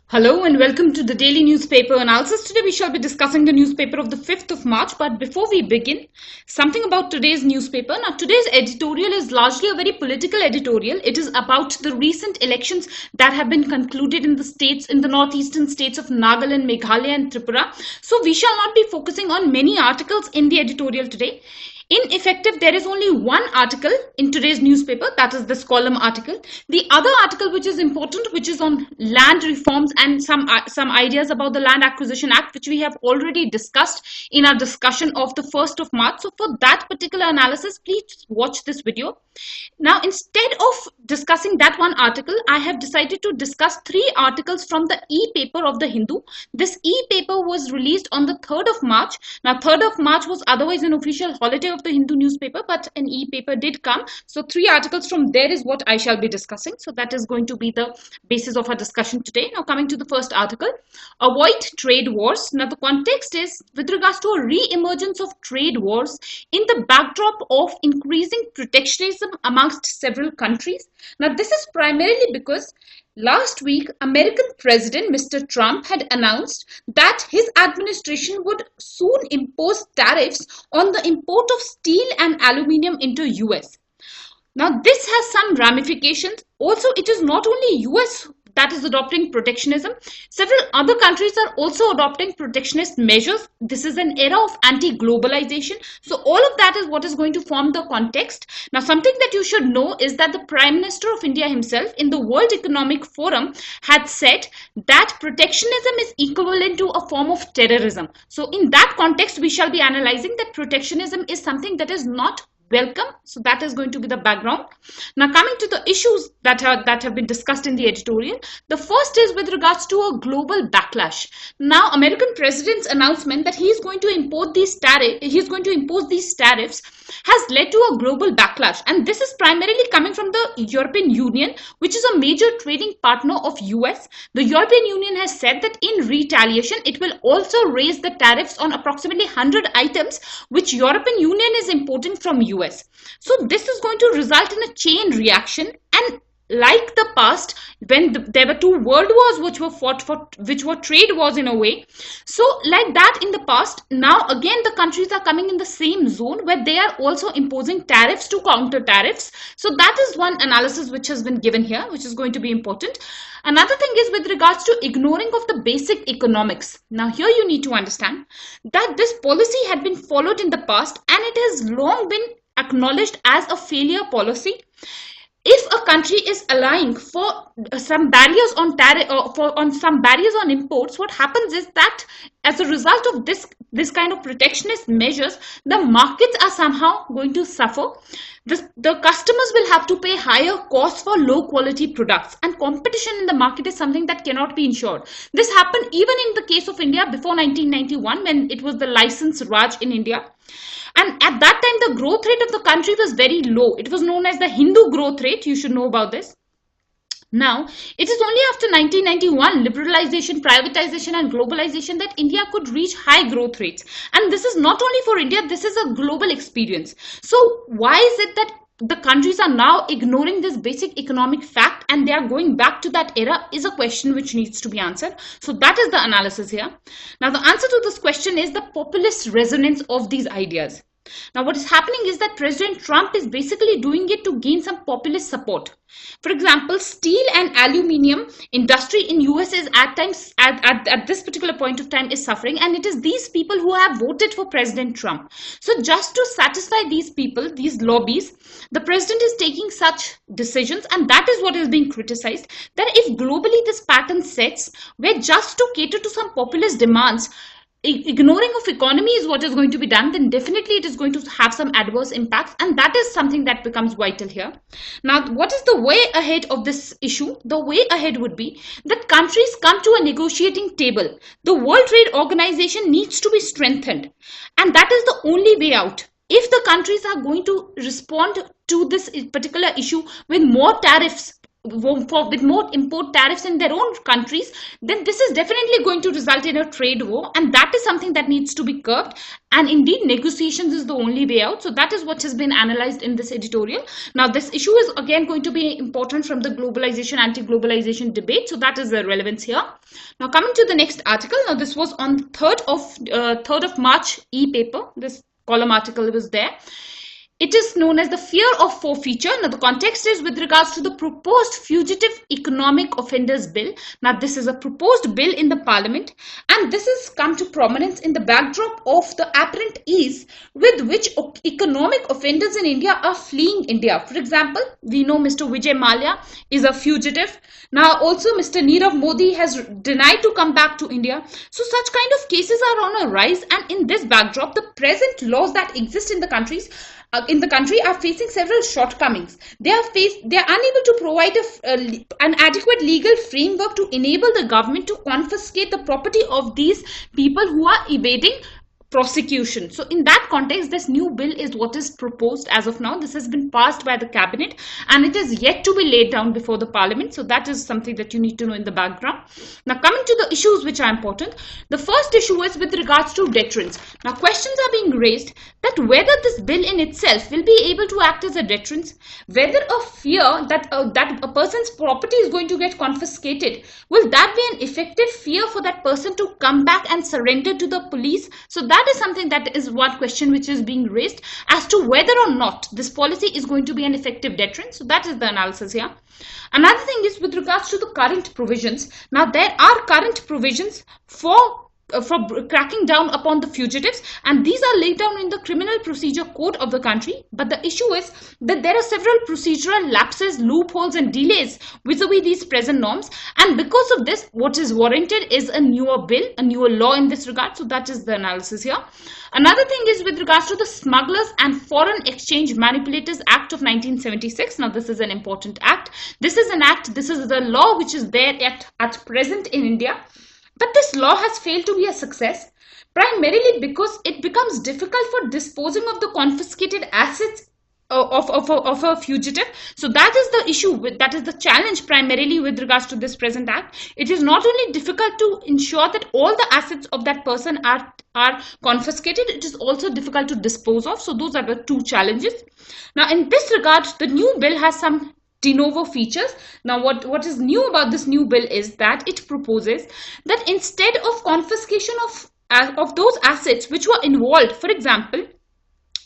Hello and welcome to the daily newspaper analysis. Today we shall be discussing the newspaper of the 5th of March. But before we begin, something about today's newspaper. Now today's editorial is largely a very political editorial. It is about the recent elections that have been concluded in the states, in the northeastern states of Nagaland, Meghalaya and Tripura. So we shall not be focusing on many articles in the editorial today. In effective, there is only one article in today's newspaper, that is this column article. The other article which is important, which is on land reforms and some ideas about the Land Acquisition Act, which we have already discussed in our discussion of the 1st of March. So for that particular analysis, please watch this video. Now, instead of discussing that one article, I have decided to discuss three articles from the e-paper of the Hindu. This e-paper was released on the 3rd of March. Now, 3rd of March was otherwise an official holiday of the Hindu newspaper, but an e-paper did come. So, three articles from there is what I shall be discussing. So, that is going to be the basis of our discussion today. Now, coming to the first article, avoid trade wars. Now, the context is with regards to a re-emergence of trade wars in the backdrop of increasing protectionism amongst several countries. Now, this is primarily because last week, American President Mr. Trump had announced that his administration would soon impose tariffs on the import of steel and aluminium into US. Now, this has some ramifications. Also, it is not only US that is adopting protectionism. Several other countries are also adopting protectionist measures. This is an era of anti-globalization. So all of that is what is going to form the context. Now, something that you should know is that the Prime Minister of India himself in the World Economic Forum had said that protectionism is equivalent to a form of terrorism. So in that context, we shall be analyzing that protectionism is something that is not welcome. So that is going to be the background. Now coming to the issues that have been discussed in the editorial. The first is with regards to a global backlash. Now American president's announcement that he is going to impose these tariffs has led to a global backlash, and this is primarily coming from the European Union, which is a major trading partner of US. The European Union has said that in retaliation it will also raise the tariffs on approximately 100 items which European Union is importing from US. So this is going to result in a chain reaction, and like the past when there were two world wars which were fought for, which were trade wars in a way. So like that in the past, now again the countries are coming in the same zone where they are also imposing tariffs to counter tariffs. So that is one analysis which has been given here, which is going to be important. Another thing is with regards to ignoring of the basic economics. Now here you need to understand that this policy had been followed in the past and it has long been acknowledged as a failure policy. If a country is allowing for some barriers on tariff or on some barriers on imports, what happens is that as a result of this kind of protectionist measures, the markets are somehow going to suffer. The customers will have to pay higher costs for low quality products, and competition in the market is something that cannot be ensured. This happened even in the case of India before 1991 when it was the license Raj in India. And at that time, the growth rate of the country was very low. It was known as the Hindu growth rate. You should know about this. Now, it is only after 1991, liberalization, privatization and globalization that India could reach high growth rates. And this is not only for India, this is a global experience. So why is it that the countries are now ignoring this basic economic fact and they are going back to that era is a question which needs to be answered. So that is the analysis here. Now the answer to this question is the populist resonance of these ideas. Now what is happening is that President Trump is basically doing it to gain some populist support. For example, steel and aluminium industry in US is at this particular point of time is suffering, and it is these people who have voted for President Trump. So just to satisfy these people, these lobbies, the president is taking such decisions, and that is what is being criticized, that if globally this pattern sets where just to cater to some populist demands, ignoring of economy is what is going to be done, then definitely it is going to have some adverse impacts, and that is something that becomes vital here. Now, what is the way ahead of this issue? The way ahead would be that countries come to a negotiating table. The World Trade Organization needs to be strengthened, and that is the only way out. If the countries are going to respond to this particular issue with more tariffs with more import tariffs in their own countries, then this is definitely going to result in a trade war, and that is something that needs to be curbed. And indeed, negotiations is the only way out. So that is what has been analyzed in this editorial. Now, this issue is again going to be important from the globalization, anti-globalization debate. So that is the relevance here. Now, coming to the next article. Now, this was on 3rd of March e-paper. This column article was there. It is known as the fear of forfeiture. Now, the context is with regards to the proposed Fugitive Economic Offenders Bill. Now, this is a proposed bill in the parliament, and this has come to prominence in the backdrop of the apparent ease with which economic offenders in India are fleeing India. For example, we know Mr. Vijay Mallya is a fugitive. Now, also Mr. Nirav Modi has denied to come back to India. So, such kind of cases are on a rise, and in this backdrop, the present laws that exist in the country are facing several shortcomings. They are unable to provide an adequate legal framework to enable the government to confiscate the property of these people who are evading prosecution. So in that context, this new bill is what is proposed as of now. This has been passed by the cabinet and it is yet to be laid down before the parliament. So that is something that you need to know in the background. Now, coming to the issues which are important, the first issue is with regards to deterrence. Now, questions are being raised that whether this bill in itself will be able to act as a deterrence, whether a fear that a person's property is going to get confiscated, will that be an effective fear for that person to come back and surrender to the police? So that is something, that is one question which is being raised as to whether or not this policy is going to be an effective deterrent. So that is the analysis here. Another thing is with regards to the current provisions. Now, there are current provisions for cracking down upon the fugitives, and these are laid down in the criminal procedure code of the country. But the issue is that there are several procedural lapses, loopholes and delays vis-a-vis these present norms, and because of this, what is warranted is a newer bill, a newer law in this regard. So that is the analysis here. Another thing is with regards to the Smugglers and Foreign Exchange Manipulators Act of 1976. Now, this is an important act. This is an act, this is the law which is there at present in India. But this law has failed to be a success, primarily because it becomes difficult for disposing of the confiscated assets of a fugitive. So that is the issue, that is the challenge primarily with regards to this present act. It is not only difficult to ensure that all the assets of that person are confiscated, it is also difficult to dispose of. So those are the two challenges. Now, in this regard, the new bill has some de novo features. Now, what is new about this new bill is that it proposes that instead of confiscation of those assets which were involved, for example,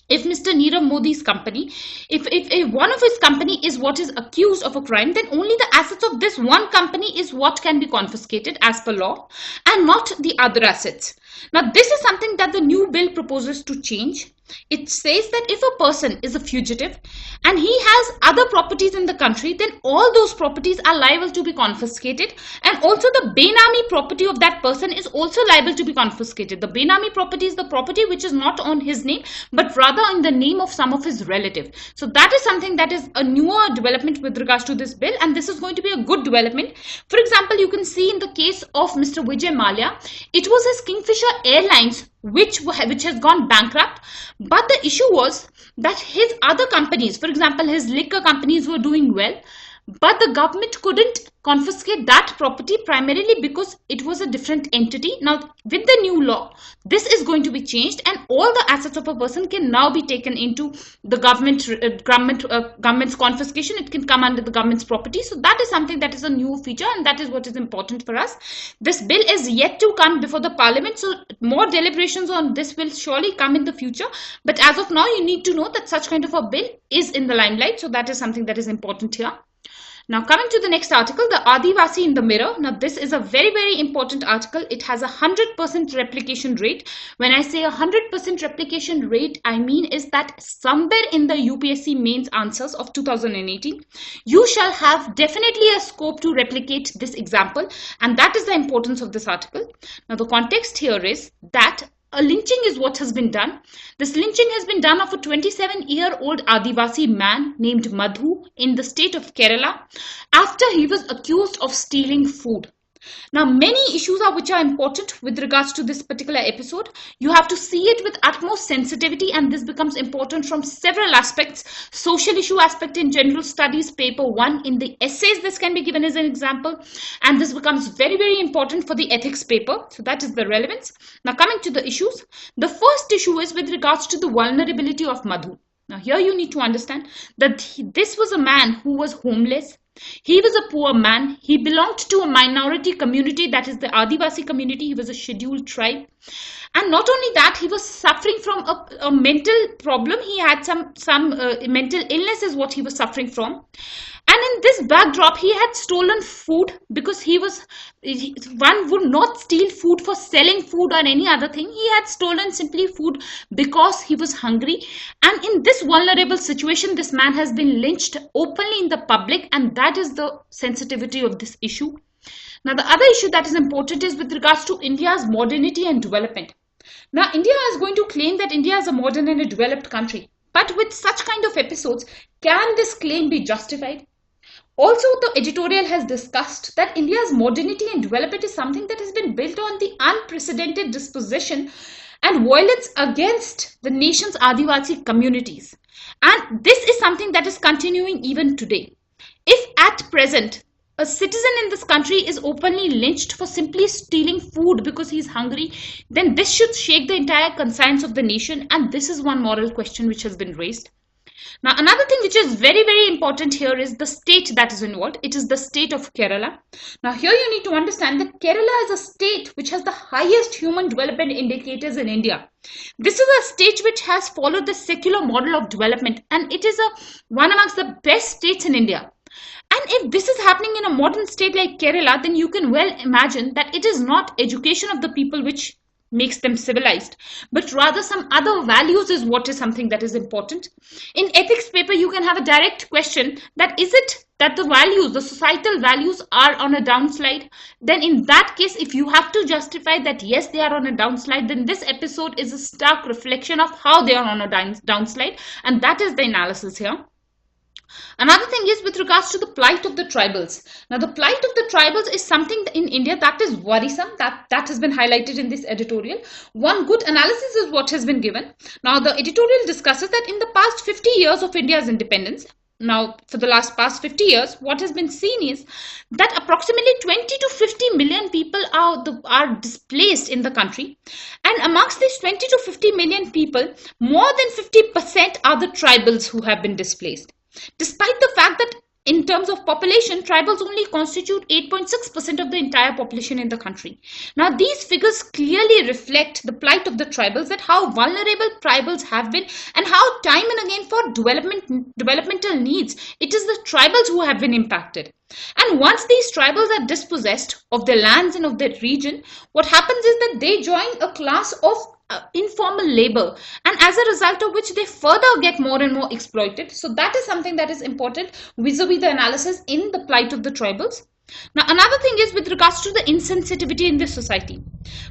if Mr. Nirav Modi's company, if one of his company is what is accused of a crime, then only the assets of this one company is what can be confiscated as per law, and not the other assets. Now, this is something that the new bill proposes to change. It says that if a person is a fugitive and he has other properties in the country, then all those properties are liable to be confiscated, and also the Benami property of that person is also liable to be confiscated. The Benami property is the property which is not on his name, but rather in the name of some of his relatives. So that is something that is a newer development with regards to this bill, and this is going to be a good development. For example, you can see in the case of Mr. Vijay Mallya, it was his Kingfisher Airlines which has gone bankrupt, but the issue was that his other companies, for example his liquor companies, were doing well, but the government couldn't confiscate that property primarily because it was a different entity. Now, with the new law, this is going to be changed, and all the assets of a person can now be taken into the government's confiscation. It can come under the government's property. So that is something that is a new feature, and that is what is important for us. This bill is yet to come before the parliament, so more deliberations on this will surely come in the future. But as of now, you need to know that such kind of a bill is in the limelight. So that is something that is important here. Now, coming to the next article, the Adivasi in the Mirror. Now, this is a very, very important article. It has 100% replication rate. When I say 100% replication rate, I mean is that somewhere in the UPSC mains answers of 2018, you shall have definitely a scope to replicate this example. And that is the importance of this article. Now, the context here is that a lynching is what has been done. This lynching has been done of a 27-year-old Adivasi man named Madhu in the state of Kerala after he was accused of stealing food. Now, many issues are which are important with regards to this particular episode. You have to see it with utmost sensitivity, and this becomes important from several aspects. Social issue aspect in general studies, paper 1. In the essays, this can be given as an example, and this becomes very, very important for the ethics paper. So that is the relevance. Now, coming to the issues, the first issue is with regards to the vulnerability of Madhu. Now, here you need to understand that this was a man who was homeless. He was a poor man. He belonged to a minority community, that is the Adivasi community. He was a scheduled tribe. And not only that, he was suffering from a mental problem. He had some mental illness is what he was suffering from. And in this backdrop, he had stolen food because one would not steal food for selling food or any other thing. He had stolen simply food because he was hungry. And in this vulnerable situation, this man has been lynched openly in the public, and that is the sensitivity of this issue. Now, the other issue that is important is with regards to India's modernity and development. Now, India is going to claim that India is a modern and a developed country. But with such kind of episodes, can this claim be justified? Also, the editorial has discussed that India's modernity and development is something that has been built on the unprecedented dispossession and violence against the nation's Adivasi communities. And this is something that is continuing even today. If at present, a citizen in this country is openly lynched for simply stealing food because he is hungry, then this should shake the entire conscience of the nation, and this is one moral question which has been raised. Now, another thing which is very, very important here is the state that is involved. It is the state of Kerala. Now, here you need to understand that Kerala is a state which has the highest human development indicators in India. This is a state which has followed the secular model of development, and it is one amongst the best states in India. And if this is happening in a modern state like Kerala, then you can well imagine that it is not education of the people which makes them civilized, but rather some other values is what is something that is important. In ethics paper, you can have a direct question that is it that the values, the societal values are on a downslide? Then in that case, if you have to justify that yes, they are on a downslide, then this episode is a stark reflection of how they are on a downslide, and that is the analysis here. Another thing is with regards to the plight of the tribals. Now, the plight of the tribals is something in India that is worrisome, that has been highlighted in this editorial. One good analysis is what has been given. Now, the editorial discusses that in the past 50 years of India's independence, now for the past 50 years, what has been seen is that approximately 20 to 50 million people are displaced in the country. And amongst these 20 to 50 million people, more than 50% are the tribals who have been displaced. Despite the fact that in terms of population, tribals only constitute 8.6% of the entire population in the country. Now, these figures clearly reflect the plight of the tribals, that how vulnerable tribals have been and how time and again for developmental needs, it is the tribals who have been impacted. And once these tribals are dispossessed of their lands and of their region, what happens is that they join a class of informal labor, and as a result of which they further get more and more exploited. So that is something that is important vis-a-vis the analysis in the plight of the tribals. Now, another thing is with regards to the insensitivity in this society.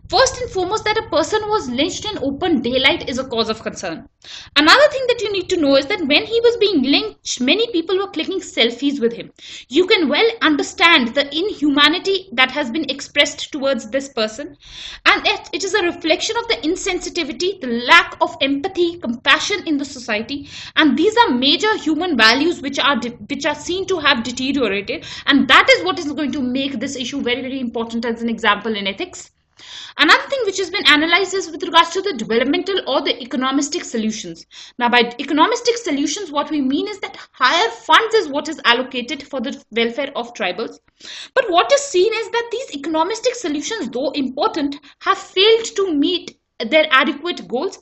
First and foremost, that a person was lynched in open daylight is a cause of concern. Another thing that you need to know is that when he was being lynched, many people were clicking selfies with him. You can well understand the inhumanity that has been expressed towards this person, and it is a reflection of the insensitivity, the lack of empathy, compassion in the society, and these are major human values which are seen to have deteriorated, and that is what is going to make this issue very, very important as an example in ethics. Another thing which has been analyzed is with regards to the developmental or the economistic solutions. Now, by economistic solutions, what we mean is that higher funds is what is allocated for the welfare of tribals. But what is seen is that these economistic solutions, though important, have failed to meet their adequate goals.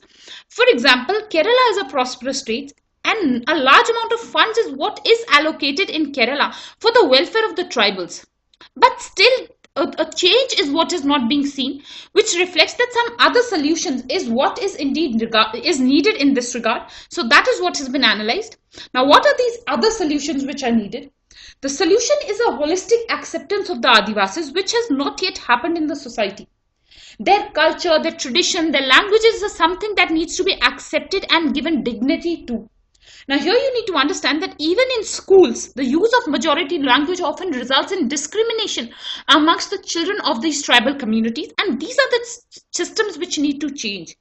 For example, Kerala is a prosperous state, and a large amount of funds is what is allocated in Kerala for the welfare of the tribals. But still, a change is what is not being seen, which reflects that some other solutions is what is indeed is needed in this regard. So that is what has been analyzed. Now, what are these other solutions which are needed? The solution is a holistic acceptance of the Adivasis, which has not yet happened in the society. Their culture, their tradition, their languages is something that needs to be accepted and given dignity to. Now here you need to understand that even in schools, the use of majority language often results in discrimination amongst the children of these tribal communities, and these are the systems which need to change.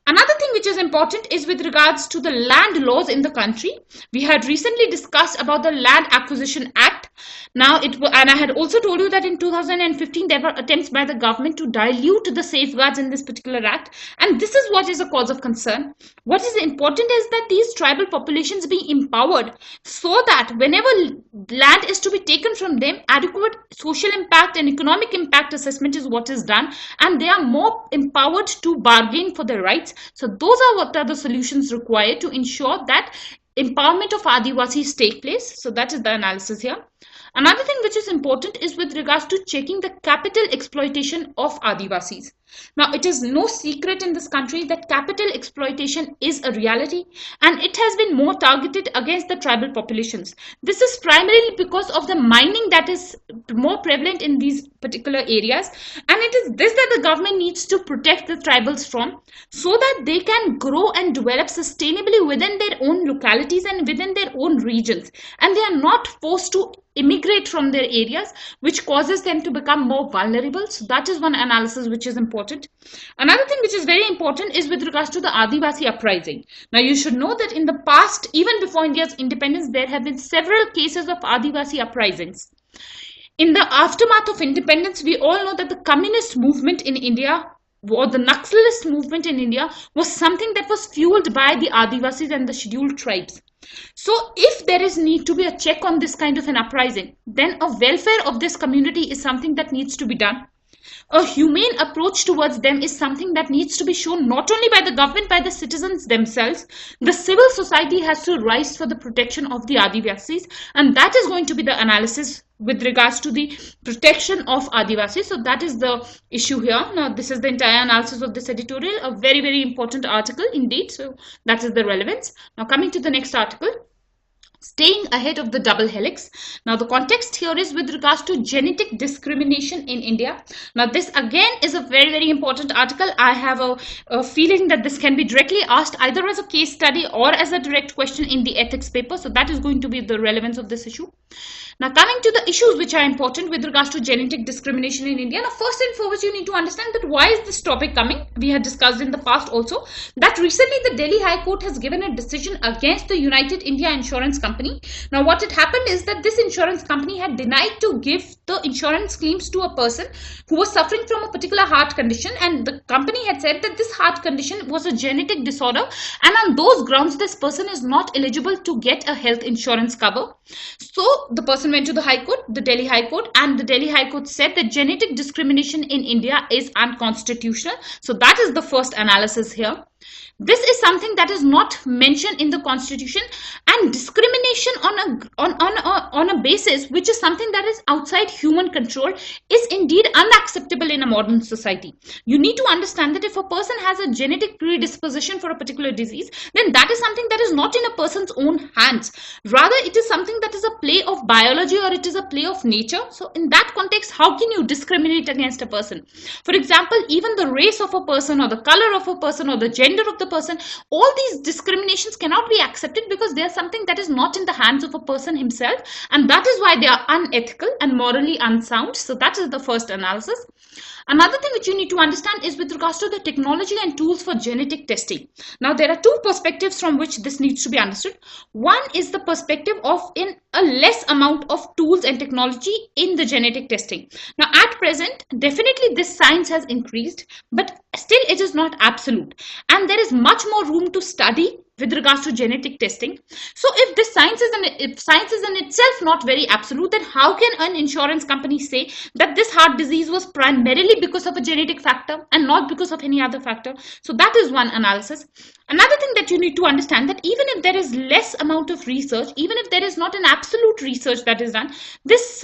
Another thing which is important is with regards to the land laws in the country. We had recently discussed about the Land Acquisition Act. Now, and I had also told you that in 2015 there were attempts by the government to dilute the safeguards in this particular act, and this is what is a cause of concern. What is important is that these tribal populations be empowered so that whenever land is to be taken from them, adequate social impact and economic impact assessment is what is done, and they are more empowered to bargain for their rights. So those are what are the solutions required to ensure that empowerment of Adivasis take place. So that is the analysis here. Another thing which is important is with regards to checking the capital exploitation of Adivasis. Now, it is no secret in this country that capital exploitation is a reality, and it has been more targeted against the tribal populations. This is primarily because of the mining that is more prevalent in these particular areas, and it is this that the government needs to protect the tribals from, so that they can grow and develop sustainably within their own localities and within their own regions, and they are not forced to immigrate from their areas, which causes them to become more vulnerable. So that is one analysis which is important. Another thing which is very important is with regards to the Adivasi uprising. Now you should know that in the past, even before India's independence, there have been several cases of Adivasi uprisings. In the aftermath of independence, we all know that the communist movement in India, or the Naxalist movement in India, was something that was fueled by the Adivasis and the scheduled tribes. So if there is need to be a check on this kind of an uprising, then a welfare of this community is something that needs to be done. A humane approach towards them is something that needs to be shown not only by the government, by the citizens themselves. The civil society has to rise for the protection of the Adivasis, and that is going to be the analysis with regards to the protection of Adivasis. So that is the issue here. Now this is the entire analysis of this editorial, a very, very important article indeed. So that is the relevance. Now coming to the next article. Staying ahead of the double helix. Now the context here is with regards to genetic discrimination in India. Now this again is a very, very important article. I have a feeling that this can be directly asked either as a case study or as a direct question in the ethics paper. So that is going to be the relevance of this issue. Now coming to the issues which are important with regards to genetic discrimination in India. Now first and foremost, you need to understand that why is this topic coming? We had discussed in the past also that recently the Delhi High Court has given a decision against the United India Insurance Company. Now what had happened is that this insurance company had denied to give the insurance claims to a person who was suffering from a particular heart condition, and the company had said that this heart condition was a genetic disorder, and on those grounds this person is not eligible to get a health insurance cover. So the person went to the High Court, the Delhi High Court, and the Delhi High Court said that genetic discrimination in India is unconstitutional. So that is the first analysis here. This is something that is not mentioned in the constitution, and discrimination on a basis which is something that is outside human control is indeed unacceptable in a modern society. You need to understand that if a person has a genetic predisposition for a particular disease, then that is something that is not in a person's own hands. Rather, it is something that is a play of biology, or it is a play of nature. So in that context, how can you discriminate against a person? For example, even the race of a person, or the color of a person, or the gender of the person, all these discriminations cannot be accepted because they are something that is not in the hands of a person himself, and that is why they are unethical and morally unsound. So that is the first analysis. Another thing which you need to understand is with regards to the technology and tools for genetic testing. Now there are two perspectives from which this needs to be understood. One is the perspective of in a less amount of tools and technology in the genetic testing. Now at present, definitely this science has increased, but still it is not absolute, and there is much more room to study with regards to genetic testing. So if this science is in itself not very absolute, then how can an insurance company say that this heart disease was primarily because of a genetic factor and not because of any other factor? So that is one analysis. Another thing that you need to understand, that even if there is less amount of research, even if there is not an absolute research that is done, this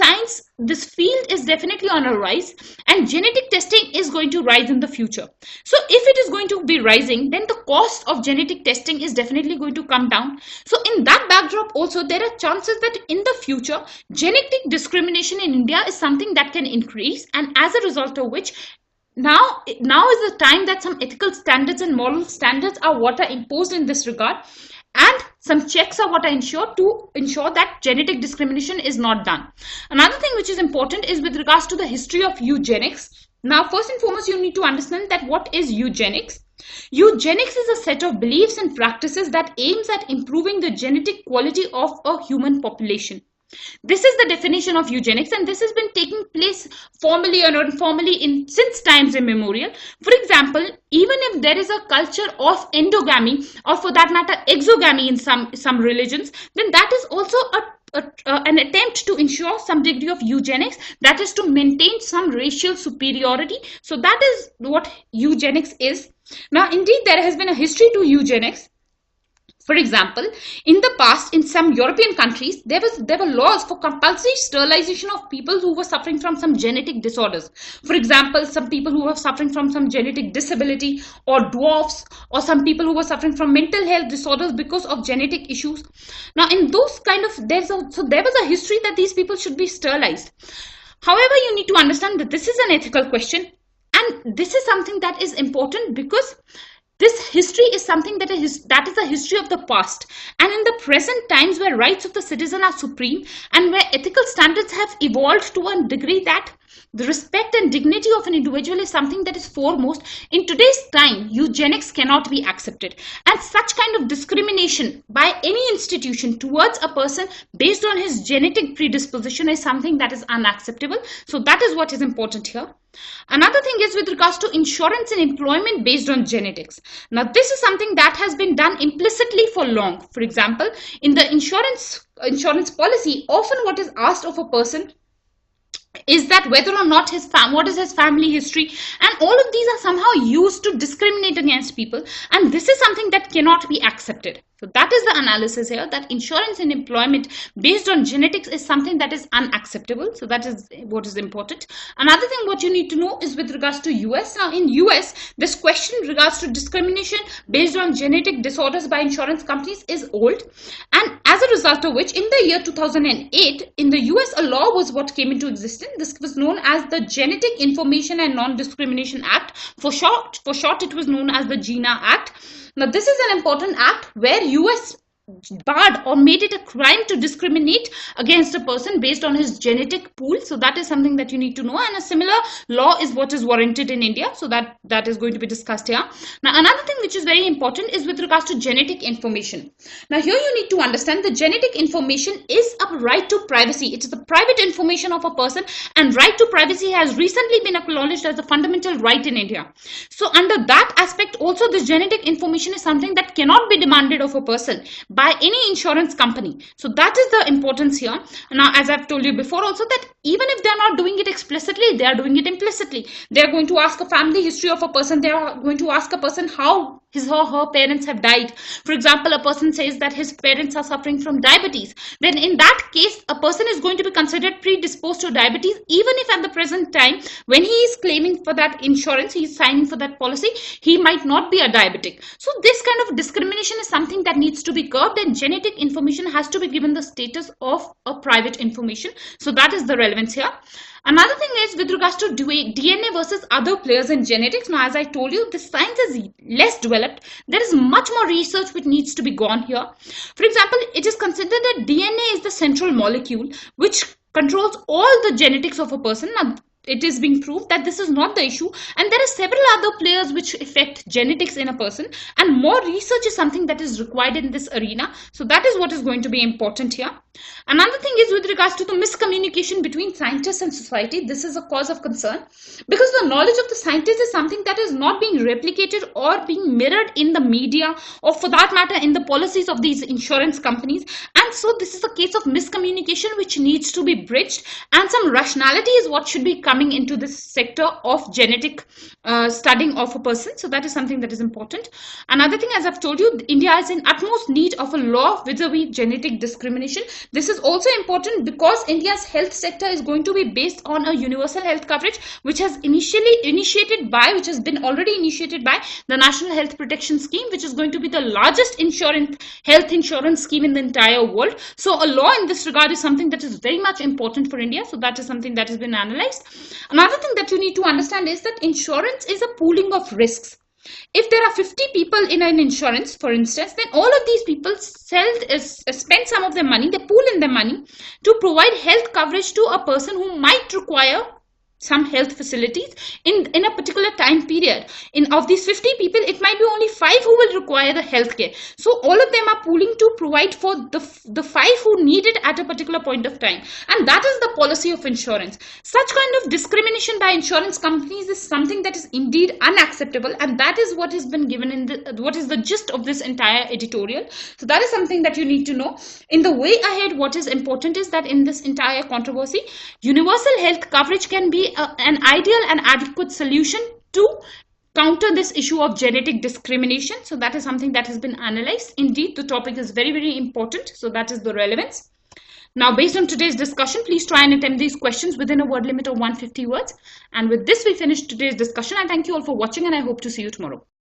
field is definitely on a rise, and genetic testing is going to rise in the future. So if it is going to be rising, then the cost of genetic testing is definitely going to come down. So in that backdrop also, there are chances that in the future, genetic discrimination in India is something that can increase, and as a result of which, now is the time that some ethical standards and moral standards are what are imposed in this regard, and some checks are what I ensure to ensure that genetic discrimination is not done. Another thing which is important is with regards to the history of eugenics. Now, first and foremost, you need to understand that what is eugenics. Eugenics is a set of beliefs and practices that aims at improving the genetic quality of a human population. This is the definition of eugenics, and this has been taking place formally or informally since times immemorial. For example, even if there is a culture of endogamy, or for that matter exogamy in some religions, then that is also an attempt to ensure some degree of eugenics, that is to maintain some racial superiority. So that is what eugenics is. Now, indeed, there has been a history to eugenics. For example, in the past, in some European countries, there were laws for compulsory sterilization of people who were suffering from some genetic disorders. For example, some people who were suffering from some genetic disability, or dwarfs, or some people who were suffering from mental health disorders because of genetic issues. Now, in those kind of, there was a history that these people should be sterilized. However, you need to understand that this is an ethical question, and this is something that is important because this history is something that is a history of the past, and in the present times where rights of the citizen are supreme and where ethical standards have evolved to a degree that the respect and dignity of an individual is something that is foremost. In today's time, eugenics cannot be accepted, and such kind of discrimination by any institution towards a person based on his genetic predisposition is something that is unacceptable. So that is what is important here. Another thing is with regards to insurance and employment based on genetics. Now, this is something that has been done implicitly for long. For example, in the insurance policy, often what is asked of a person is that whether or not what is his family history, and all of these are somehow used to discriminate against people, and this is something that cannot be accepted. So that is the analysis here, that insurance and employment based on genetics is something that is unacceptable. So that is what is important. Another thing what you need to know is with regards to US. Now, in US, this question in regards to discrimination based on genetic disorders by insurance companies is old, and as a result of which, in the year 2008, in the US, a law was what came into existence. This was known as the Genetic Information and Non-Discrimination Act. For short, it was known as the GINA Act. Now, this is an important act where US barred or made it a crime to discriminate against a person based on his genetic pool. So that is something that you need to know, and a similar law is what is warranted in India. So that is going to be discussed here. Now, another thing which is very important is with regards to genetic information. Now, here you need to understand the genetic information is a right to privacy. It is the private information of a person, and right to privacy has recently been acknowledged as a fundamental right in India. So under that aspect also, this genetic information is something that cannot be demanded of a person by any insurance company. So that is the importance here. Now, as I've told you before also, that even if they're not doing it explicitly, they are doing it implicitly. They're going to ask a family history of a person. They are going to ask a person how his or her parents have died. For example, a person says that his parents are suffering from diabetes. Then in that case, a person is going to be considered predisposed to diabetes, even if at the present time, when he is claiming for that insurance, he is signing for that policy, he might not be a diabetic. So this kind of discrimination is something that needs to be curbed, and genetic information has to be given the status of a private information. So that is the relevance here. Another thing is with regards to DNA versus other players in genetics. Now, as I told you, this science is less developed. There is much more research which needs to be gone here. For example, it is considered that DNA is the central molecule which controls all the genetics of a person. Now, it is being proved that this is not the issue, and there are several other players which affect genetics in a person, and more research is something that is required in this arena. So that is what is going to be important here. Another thing is with regards to the miscommunication between scientists and society. This is a cause of concern because the knowledge of the scientists is something that is not being replicated or being mirrored in the media, or for that matter in the policies of these insurance companies. And so this is a case of miscommunication which needs to be bridged, and some rationality is what should be coming into this sector of genetic studying of a person. So that is something that is important. Another thing, as I've told you, India is in utmost need of a law vis-a-vis genetic discrimination. This is also important because India's health sector is going to be based on a universal health coverage, which has been already initiated by the National Health Protection Scheme, which is going to be the largest health insurance scheme in the entire world. So a law in this regard is something that is very much important for India. So that is something that has been analyzed. Another thing that you need to understand is that insurance is a pooling of risks. If there are 50 people in an insurance, for instance, then all of these people spend some of their money, they pool in their money to provide health coverage to a person who might require some health facilities in a particular time period. Of these 50 people, it might be only 5 who will require the health care. So all of them are pooling to provide for the 5 who need it at a particular point of time. And that is the policy of insurance. Such kind of discrimination by insurance companies is something that is indeed unacceptable, and that is what has been given in what is the gist of this entire editorial. So that is something that you need to know. In the way ahead, what is important is that in this entire controversy, universal health coverage can be an ideal and adequate solution to counter this issue of genetic discrimination. So that is something that has been analyzed. Indeed, the topic is very, very important. So that is the relevance. Now, based on today's discussion, please try and attempt these questions within a word limit of 150 words. And with this, we finish today's discussion. I thank you all for watching, and I hope to see you tomorrow.